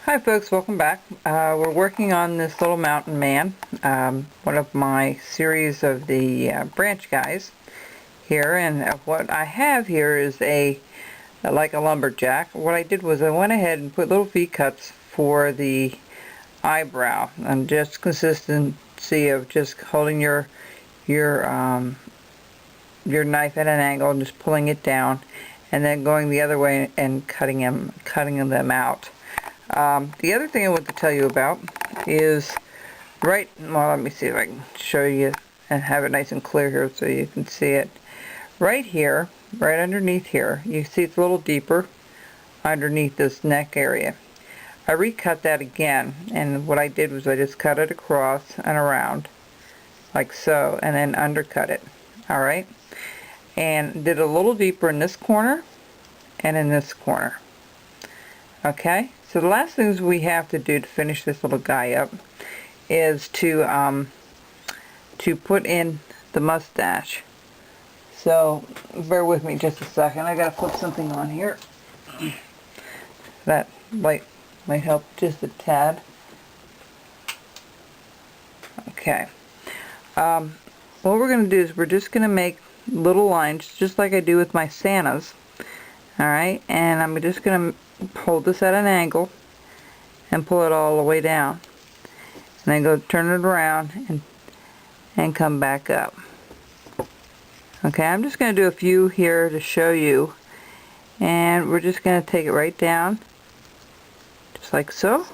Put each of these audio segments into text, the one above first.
Hi folks, welcome back. We're working on this little mountain man, one of my series of the branch guys here, and what I have here is like a lumberjack. What I did was I went ahead and put little V-cuts for the eyebrow, and just consistency of just holding your knife at an angle and just pulling it down, and then going the other way and cutting them out. The other thing I want to tell you about is let me see if I can show you and have it nice and clear here so you can see it. Right here, right underneath here, you see it's a little deeper underneath this neck area. I recut that again, and what I did was I just cut it across and around like so, and then undercut it. Alright? And did a little deeper in this corner and in this corner. Okay? So the last things we have to do to finish this little guy up is to put in the mustache. So bear with me just a second. I gotta flip something on here. That light might help just a tad. Okay. What we're gonna do is we're just gonna make little lines just like I do with my Santas. Alright, and I'm just gonna hold this at an angle and pull it all the way down, and then go turn it around and come back up. Okay, I'm just going to do a few here to show you, and we're just going to take it right down just like so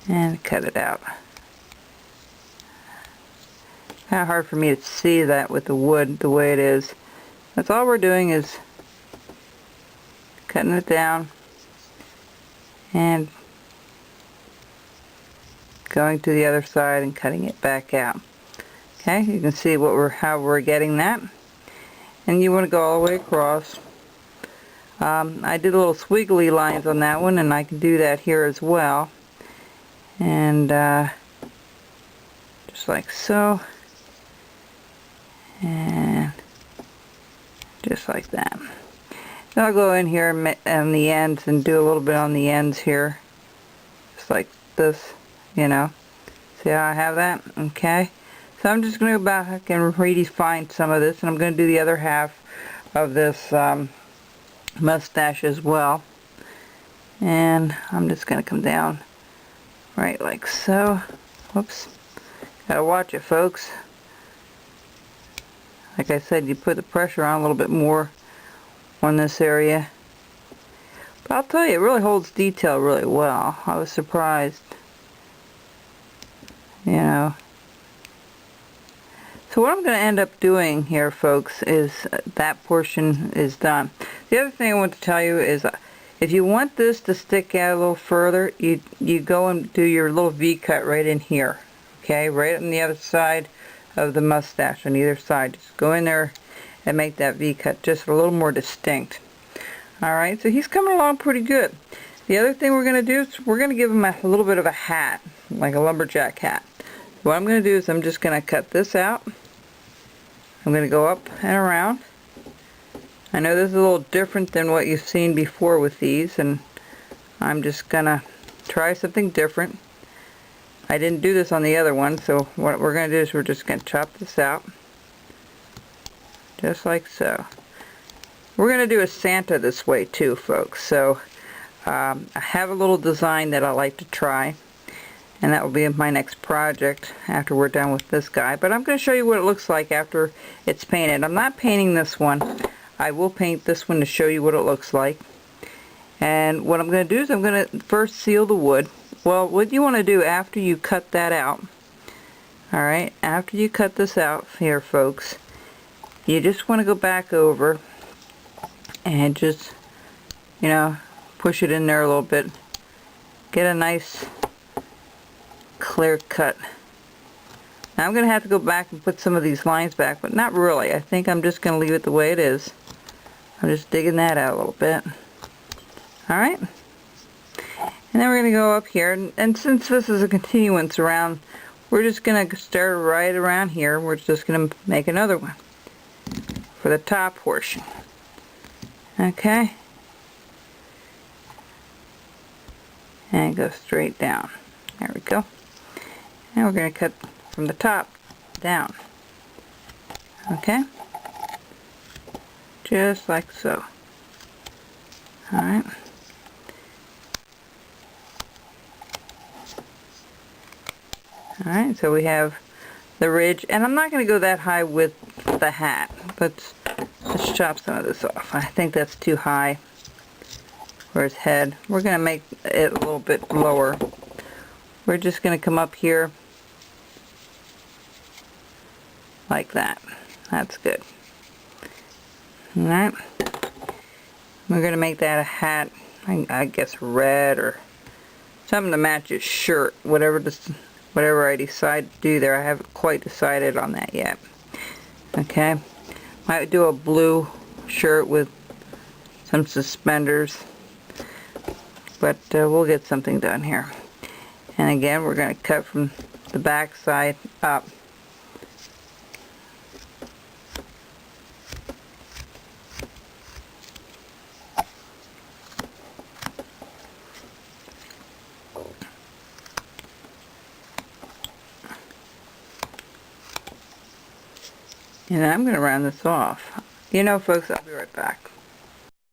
and cut it out. Kind of hard for me to see that with the wood the way it is. That's all we're doing is cutting it down and going to the other side and cutting it back out. Okay, you can see how we're getting that, and you want to go all the way across. I did little squiggly lines on that one, and I can do that here as well, and just like so, and just like that. Then I'll go in here on the ends and do a little bit on the ends here, just like this, you know. See how I have that? Okay. So I'm just going to go back and redefine some of this, and I'm going to do the other half of this mustache as well. And I'm just going to come down right like so. Whoops. Gotta watch it, folks. Like I said, you put the pressure on a little bit more on this area, but I'll tell you, it really holds detail really well. I was surprised, you know. So what I'm going to end up doing here, folks, is that portion is done. The other thing I want to tell you is if you want this to stick out a little further, you go and do your little V-cut right in here, okay, right on the other side of the mustache, on either side. Just go in there and make that V-cut just a little more distinct. Alright, so he's coming along pretty good. The other thing we're going to do is we're going to give him a little bit of a hat, like a lumberjack hat. What I'm going to do is I'm just going to cut this out. I'm going to go up and around. I know this is a little different than what you've seen before with these, and I'm just going to try something different. I didn't do this on the other one, so what we're going to do is we're just going to chop this out. Just like so. We're going to do a Santa this way too, folks. So I have a little design that I like to try, and that will be my next project after we're done with this guy. But I'm going to show you what it looks like after it's painted. I'm not painting this one. I will paint this one to show you what it looks like. And what I'm going to do is I'm going to first seal the wood. Well, what you want to do after you cut that out, alright, after you cut this out here, folks, you just want to go back over and just, you know, push it in there a little bit. Get a nice clear cut. Now I'm going to have to go back and put some of these lines back, but not really. I think I'm just going to leave it the way it is. I'm just digging that out a little bit. Alright. And then we're going to go up here, and since this is a continuance around, we're just going to start right around here. We're just going to make another one for the top portion. Okay. and go straight down. There we go. And we're going to cut from the top down. Okay? Just like so. Alright. Alright, so we have the ridge, and I'm not going to go that high with the hat. Let's chop some of this off. I think that's too high for his head. We're going to make it a little bit lower. We're just going to come up here like that. That's good. Alright. We're going to make that a hat, I guess red or something to match his shirt. Whatever I decide to do there. I haven't quite decided on that yet. Okay. Might do a blue shirt with some suspenders. But we'll get something done here. And again, we're going to cut from the back side up. And I'm going to round this off. You know, folks, I'll be right back.